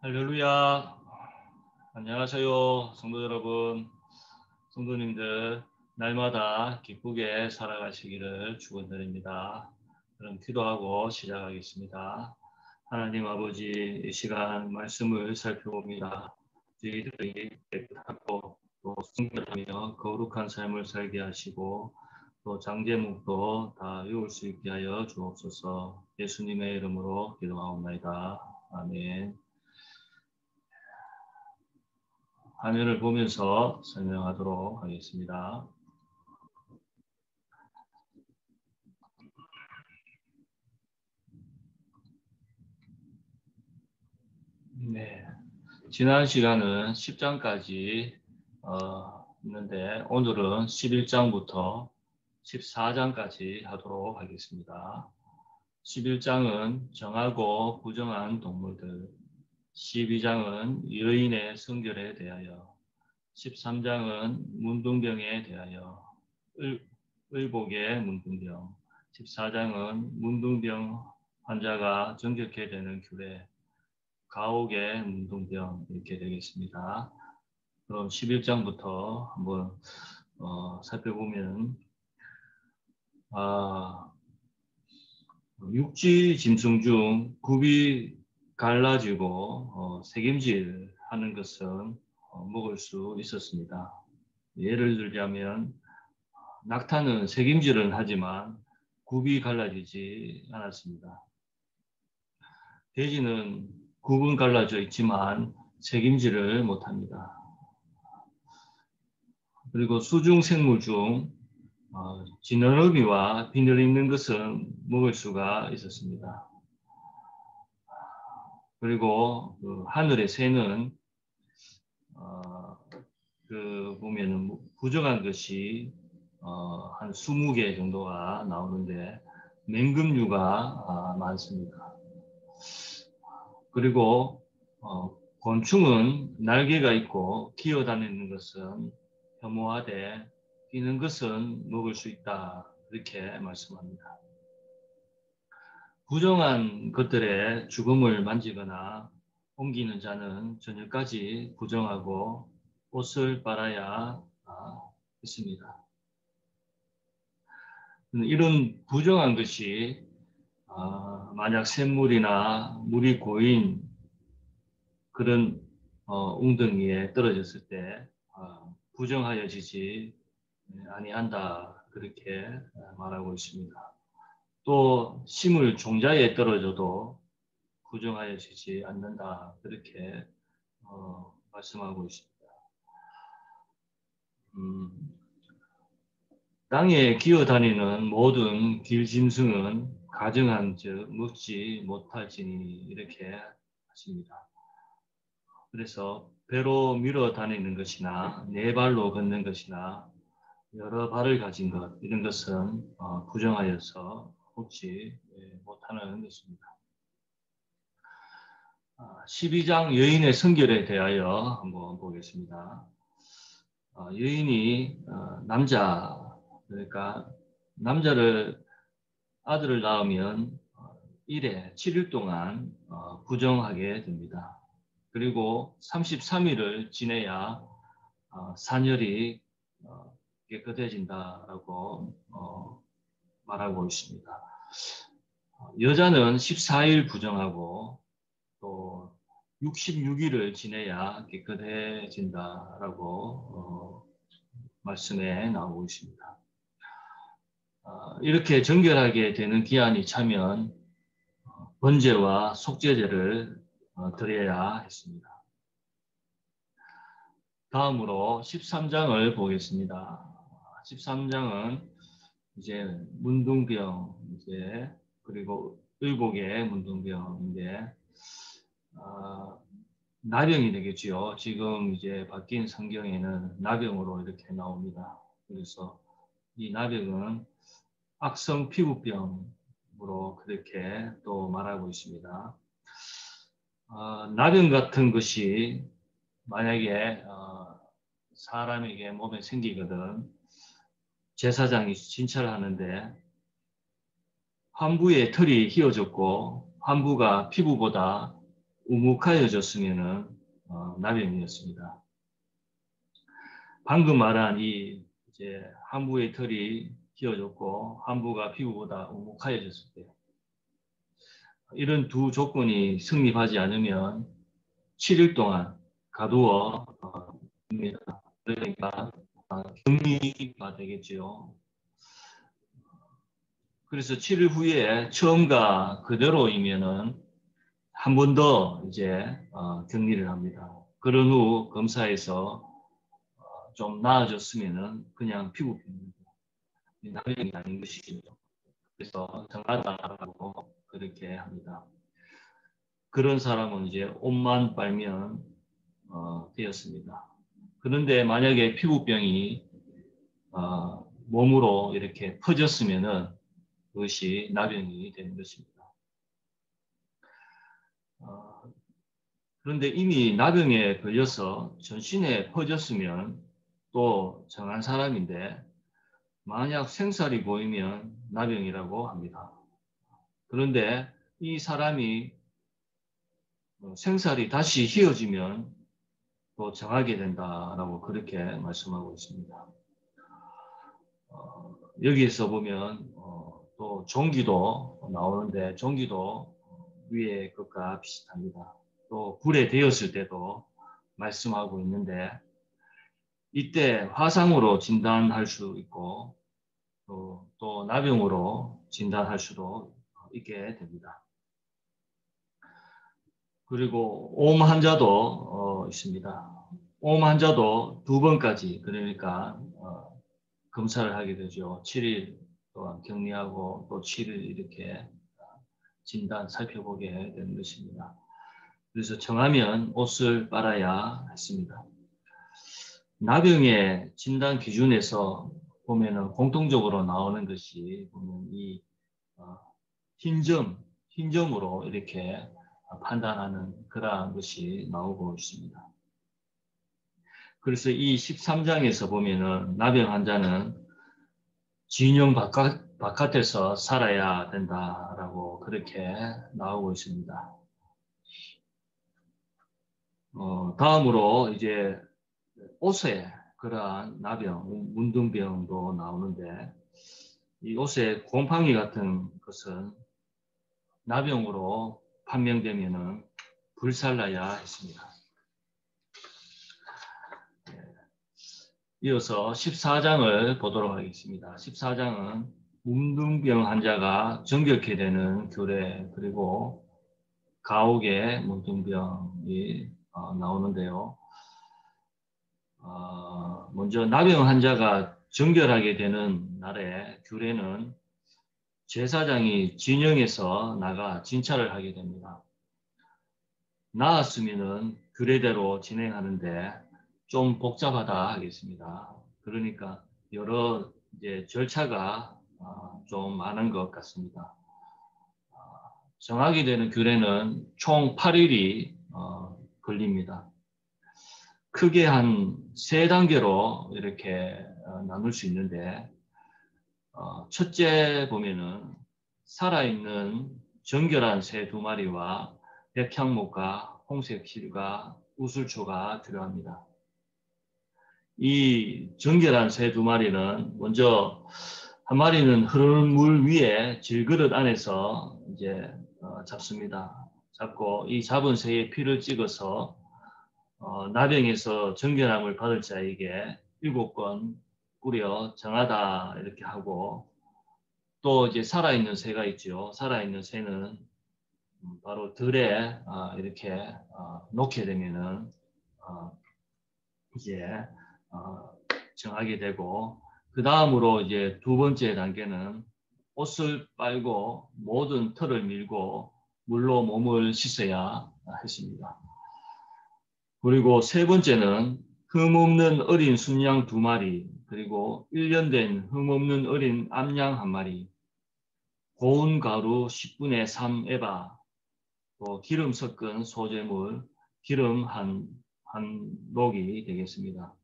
할렐루야. 안녕하세요. 성도 여러분, 성도님들, 날마다 기쁘게 살아가시기를 축원드립니다. 그럼 기도하고 시작하겠습니다. 하나님 아버지, 이 시간 말씀을 살펴봅니다. 저희들이 깨끗하고 또 순결하며 거룩한 삶을 살게 하시고 또 장제목도 다 외울 수 있게 하여 주옵소서. 예수님의 이름으로 기도하옵나이다. 아멘. 화면을 보면서 설명하도록 하겠습니다. 네, 지난 시간은 10장까지 있는데 오늘은 11장부터 14장까지 하도록 하겠습니다. 11장은 정하고 부정한 동물들, 12장은 여인의 성결에 대하여, 13장은 문둥병에 대하여, 의복의 문둥병, 14장은 문둥병 환자가 정결케 되는 규례, 가옥의 문둥병 이렇게 되겠습니다. 그럼 11장부터 한번 살펴보면 육지 짐승 중 굽이 갈라지고 새김질 하는 것은 먹을 수 있었습니다. 예를 들자면 낙타는 새김질은 하지만 굽이 갈라지지 않았습니다. 돼지는 굽은 갈라져 있지만 새김질을 못합니다. 그리고 수중 생물 중 지느러미와 비늘 있는 것은 먹을 수가 있었습니다. 그리고 그 하늘의 새는 보면은 부정한 것이 한 20개 정도가 나오는데 맹금류가 많습니다. 그리고 곤충은 날개가 있고 기어다니는 것은 혐오하되 뛰는 것은 먹을 수 있다. 이렇게 말씀합니다. 부정한 것들의 죽음을 만지거나 옮기는 자는 저녁까지 부정하고 옷을 빨아야 했습니다. 이런 부정한 것이 만약 샘물이나 물이 고인 그런 웅덩이에 떨어졌을 때 부정하여지지 아니한다 그렇게 말하고 있습니다. 또 식물 종자에 떨어져도 부정하여지지 않는다 그렇게 말씀하고 있습니다. 땅에 기어다니는 모든 길짐승은 가증한 즉 먹지 못할지니 이렇게 하십니다. 그래서 배로 밀어 다니는 것이나 네 발로 걷는 것이나 여러 발을 가진 것 이런 것은 부정하여서 먹지 못하는 것입니다. 12장 여인의 성결에 대하여 한번 보겠습니다. 여인이 남자 그러니까 아들을 낳으면 1회 7일 동안 부정하게 됩니다. 그리고 33일을 지내야 산혈이 깨끗해진다라고 말하고 있습니다. 여자는 14일 부정하고 또 66일을 지내야 깨끗해진다라고 말씀에 나오고 있습니다. 이렇게 정결하게 되는 기한이 차면 번제와 속죄제를 드려야 했습니다. 다음으로 13장을 보겠습니다. 13장은 이제 문둥병 그리고 의복의 문둥병인데 나병이 되겠지요. 지금 이제 바뀐 성경에는 나병으로 이렇게 나옵니다. 그래서 이 나병은 악성 피부병으로 그렇게 또 말하고 있습니다. 나병 같은 것이 만약에 사람에게 몸에 생기거든 제사장이 진찰하는데 환부의 털이 휘어졌고 환부가 피부보다 우묵하여졌으면은 나병이었습니다. 방금 말한 이 이제 한부의 털이 휘어졌고 한부가 피부보다 우묵하여졌을 때 이런 두 조건이 성립하지 않으면 7일 동안 가두어 줍니다. 그러니까 격리가 되겠지요. 그래서 7일 후에 처음과 그대로이면은 한 번 더 이제 격리를 합니다. 그런 후 검사에서 좀 나아졌으면은 그냥 피부병입니다. 나병이 아닌 것이죠. 그래서 정하다라고 그렇게 합니다. 그런 사람은 이제 옷만 빨면 되었습니다. 그런데 만약에 피부병이 몸으로 이렇게 퍼졌으면은 그것이 나병이 되는 것입니다. 그런데 이미 나병에 걸려서 전신에 퍼졌으면 또 정한 사람인데 만약 생살이 보이면 나병이라고 합니다. 그런데 이 사람이 생살이 다시 휘어지면 또 정하게 된다라고 그렇게 말씀하고 있습니다. 여기에서 보면 또 종기도 나오는데 종기도 위의 것과 비슷합니다. 또 불에 데였을 때도 말씀하고 있는데 이때 화상으로 진단할 수 있고 또 나병으로 진단할 수도 있게 됩니다. 그리고 옴 환자도 있습니다. 옴 환자도 2번까지 그러니까 검사를 하게 되죠. 7일 동안 격리하고 또 7일 이렇게 진단 살펴보게 되는 것입니다. 그래서 정하면 옷을 빨아야 했습니다. 나병의 진단 기준에서 보면은 공통적으로 나오는 것이 보면 이 흰점으로 이렇게 판단하는 그러한 것이 나오고 있습니다. 그래서 이 13장에서 보면은 나병 환자는 진영 바깥에서 살아야 된다라고 그렇게 나오고 있습니다. 다음으로 이제 옷에 그러한 나병, 문둥병도 나오는데 이 옷에 곰팡이 같은 것은 나병으로 판명되면은 불살라야 했습니다. 이어서 14장을 보도록 하겠습니다. 14장은 문둥병 환자가 정결케 되는 규례 그리고 가옥의 문둥병이 나오는데요. 먼저 나병 환자가 정결하게 되는 날의 규례는 제사장이 진영에서 나가 진찰을 하게 됩니다. 나았으면은 규례대로 진행하는데 좀 복잡하다 하겠습니다. 그러니까 여러 이제 절차가 좀 많은 것 같습니다. 정하게 되는 규례는 총 8일이 걸립니다. 크게 한 3단계로 이렇게 나눌 수 있는데 첫째 보면은 살아있는 정결한 새 2마리와 백향목과 홍색 실과 우슬초가 필요합니다. 이 정결한 새 2마리는 먼저 한 마리는 흐르는 물 위에 질그릇 안에서 이제 잡습니다. 잡고 이 잡은 새의 피를 찍어서 나병에서 정결함을 받을 자에게 7번 뿌려 정하다 이렇게 하고 또 이제 살아있는 새가 있죠. 살아있는 새는 바로 들에 이렇게 놓게 되면은 이제 정하게 되고 그 다음으로 이제 2번째 단계는 옷을 빨고 모든 털을 밀고 물로 몸을 씻어야 했습니다. 그리고 3번째는 흠없는 어린 순양 2마리 그리고 1년 된 흠없는 어린 암양 1마리 고운 가루 10분의 3 에바 또 기름 섞은 소재물 기름 한 녹이 되겠습니다.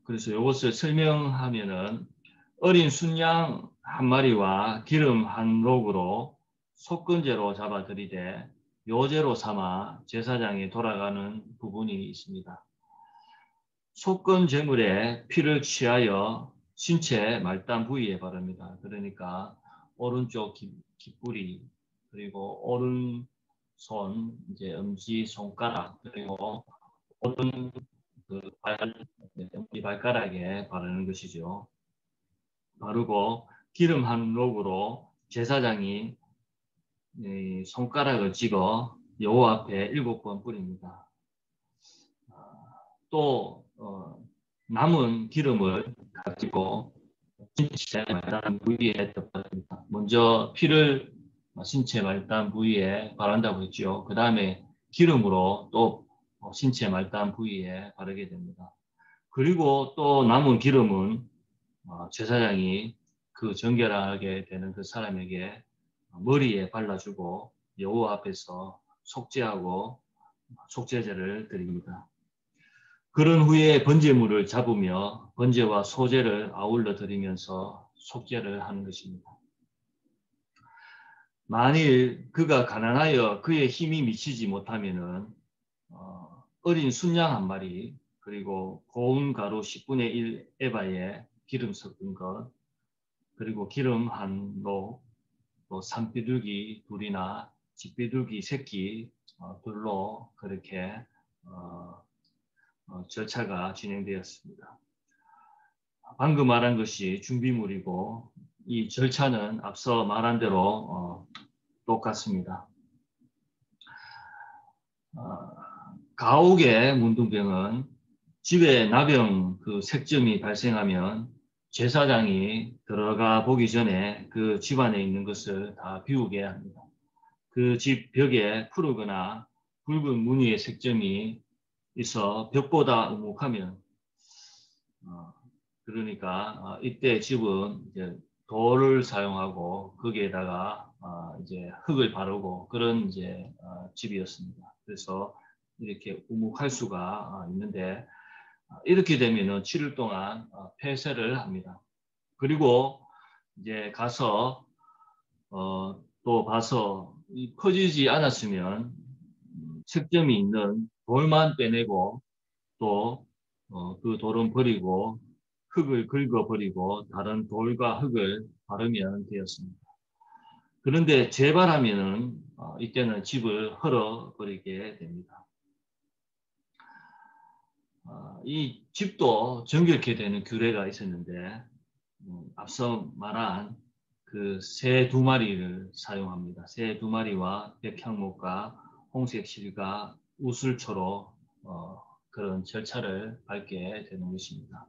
그래서 이것을 설명하면은 어린 순양 1마리와 기름 1록으로 속건제로 잡아 들이되 요제로 삼아 제사장이 돌아가는 부분이 있습니다. 속건 제물에 피를 취하여 신체 말단 부위에 바릅니다. 그러니까 오른쪽 깃뿌리, 그리고 오른손, 이제 엄지 손가락, 그리고 오른 엄지 발가락에 바르는 것이죠. 바르고 기름 한 록으로 제사장이 손가락을 찍어 여호와 앞에 7번 뿌립니다. 또 남은 기름을 가지고 신체 말단 부위에 덮어줍니다. 먼저 피를 신체 말단 부위에 바른다고 했죠. 그 다음에 기름으로 또 신체 말단 부위에 바르게 됩니다. 그리고 또 남은 기름은 제사장이 그 정결하게 되는 그 사람에게 머리에 발라주고 여호와 앞에서 속죄하고 속죄제를 드립니다. 그런 후에 번제물을 잡으며 번제와 소제를 아울러 드리면서 속죄를 하는 것입니다. 만일 그가 가난하여 그의 힘이 미치지 못하면은 어린 순양 한 마리, 그리고 고운 가루 10분의 1 에바에 기름 섞은 것, 그리고 기름 한 로, 또 산비둘기 둘이나 집비둘기 새끼 둘로 그렇게 절차가 진행되었습니다. 방금 말한 것이 준비물이고 이 절차는 앞서 말한 대로 똑같습니다. 가옥의 문둥병은 집에 나병 그 색점이 발생하면 제사장이 들어가 보기 전에 그 집안에 있는 것을 다 비우게 합니다. 그 집 벽에 푸르거나 붉은 무늬의 색점이 있어 벽보다 우묵하면 그러니까 이때 집은 이제 돌을 사용하고 거기에다가 이제 흙을 바르고 그런 이제 집이었습니다. 그래서 이렇게 우묵할 수가 있는데 이렇게 되면은 7일 동안 폐쇄를 합니다. 그리고 이제 가서 또 봐서 퍼지지 않았으면 색점이 있는 돌만 빼내고 또 그 돌은 버리고 흙을 긁어버리고 다른 돌과 흙을 바르면 되었습니다. 그런데 재발하면은 이때는 집을 헐어버리게 됩니다. 이 집도 정결케 되는 규례가 있었는데 앞서 말한 그 새 2마리를 사용합니다. 새 2마리와 백향목과 홍색 실과 우슬초로 그런 절차를 밟게 되는 것입니다.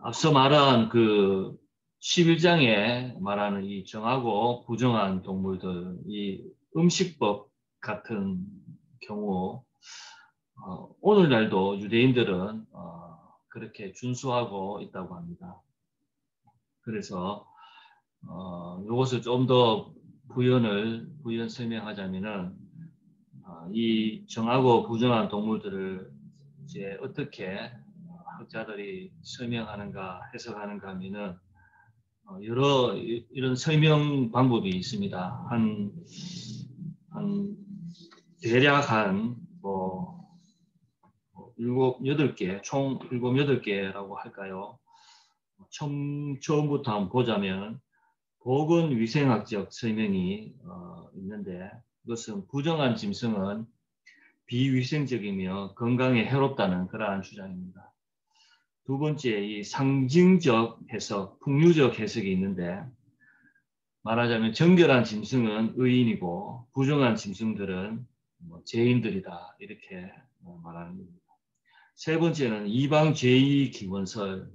앞서 말한 그 11장에 말하는 이 정하고 부정한 동물들, 이 음식법 같은 경우 오늘날도 유대인들은 그렇게 준수하고 있다고 합니다. 그래서 이것을 좀 더 부연 설명하자면은 이 정하고 부정한 동물들을 이제 어떻게 학자들이 설명하는가 해석하는가 하면은 여러 이런 설명 방법이 있습니다. 한 대략 뭐 7-8개, 총 7-8개라고 할까요? 처음부터 한번 보자면 보건 위생학적 설명이 있는데 이것은 부정한 짐승은 비위생적이며 건강에 해롭다는 그러한 주장입니다. 두 번째, 이 상징적 해석, 풍류적 해석이 있는데 말하자면 정결한 짐승은 의인이고 부정한 짐승들은 죄인들이다 이렇게 말하는 겁니다. 세 번째는 이방 죄의 기원설.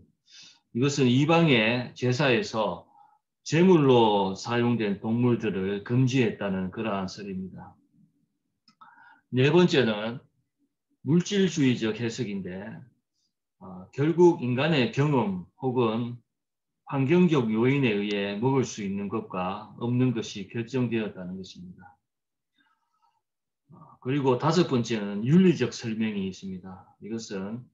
이것은 이방의 제사에서 제물로 사용된 동물들을 금지했다는 그러한 설입니다. 네 번째는 물질주의적 해석인데 결국 인간의 경험 혹은 환경적 요인에 의해 먹을 수 있는 것과 없는 것이 결정되었다는 것입니다. 그리고 다섯 번째는 윤리적 설명이 있습니다. 이것은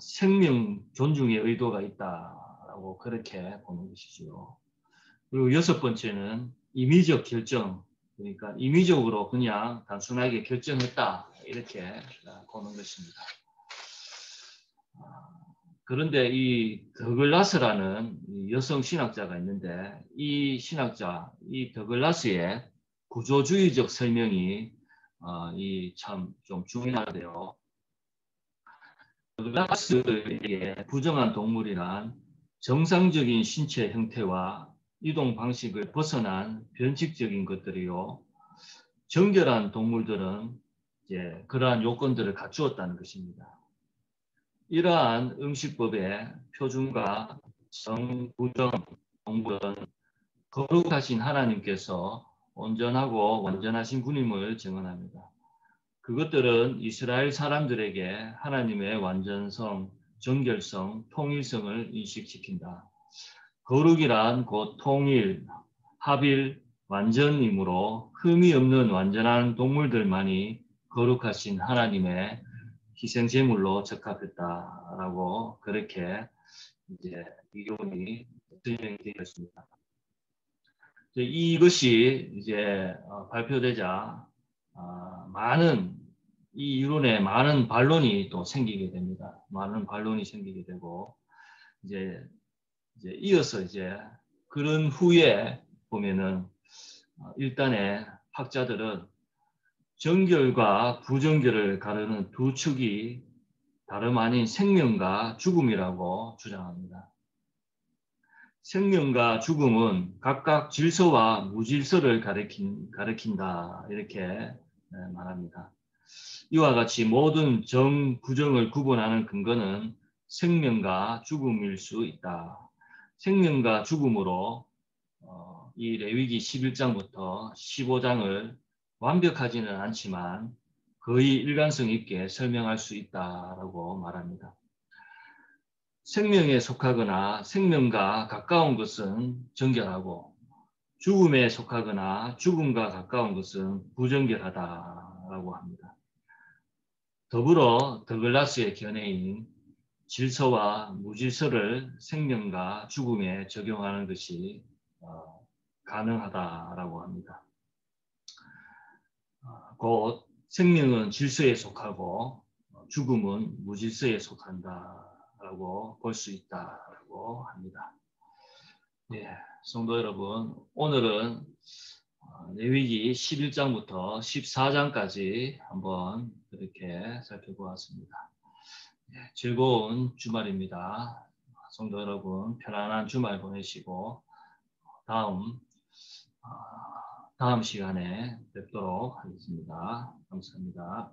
생명 존중의 의도가 있다라고 그렇게 보는 것이죠. 그리고 여섯 번째는 임의적 결정. 그러니까 임의적으로 그냥 단순하게 결정했다. 이렇게 보는 것입니다. 그런데 이 더글라스라는 여성 신학자가 있는데 이 신학자, 이 더글라스의 구조주의적 설명이 이 참 좀 중요한데요. 더글라스에게 부정한 동물이란 정상적인 신체 형태와 이동 방식을 벗어난 변칙적인 것들이요. 정결한 동물들은 이제 그러한 요건들을 갖추었다는 것입니다. 이러한 응식법의 표준과 성부정 동물은 거룩하신 하나님께서 온전하고 완전하신 분임을 증언합니다. 그것들은 이스라엘 사람들에게 하나님의 완전성, 정결성, 통일성을 인식시킨다. 거룩이란 곧 통일, 합일, 완전이므로 흠이 없는 완전한 동물들만이 거룩하신 하나님의 희생제물로 적합했다라고 그렇게 이제 이론이 설명이 되었습니다. 이것이 이제 발표되자 많은 이 이론에 많은 반론이 또 생기게 됩니다. 많은 반론이 생기게 되고 이제 이어서 이제 그런 후에 보면은 일단의 학자들은 정결과 부정결을 가르는 두 축이 다름 아닌 생명과 죽음이라고 주장합니다. 생명과 죽음은 각각 질서와 무질서를 가리킨다 이렇게 말합니다. 이와 같이 모든 정, 부정을 구분하는 근거는 생명과 죽음일 수 있다. 생명과 죽음으로 이 레위기 11장부터 15장을 완벽하지는 않지만 거의 일관성 있게 설명할 수 있다라고 말합니다. 생명에 속하거나 생명과 가까운 것은 정결하고 죽음에 속하거나 죽음과 가까운 것은 부정결하다라고 합니다. 더불어 더글라스의 견해인 질서와 무질서를 생명과 죽음에 적용하는 것이 가능하다라고 합니다. 곧 생명은 질서에 속하고 죽음은 무질서에 속한다라고 볼 수 있다라고 합니다. 네, 성도 여러분, 오늘은 레위기 11장부터 14장까지 한번 그렇게 살펴보았습니다. 네, 즐거운 주말입니다. 성도 여러분, 편안한 주말 보내시고 다음 시간에 뵙도록 하겠습니다. 감사합니다.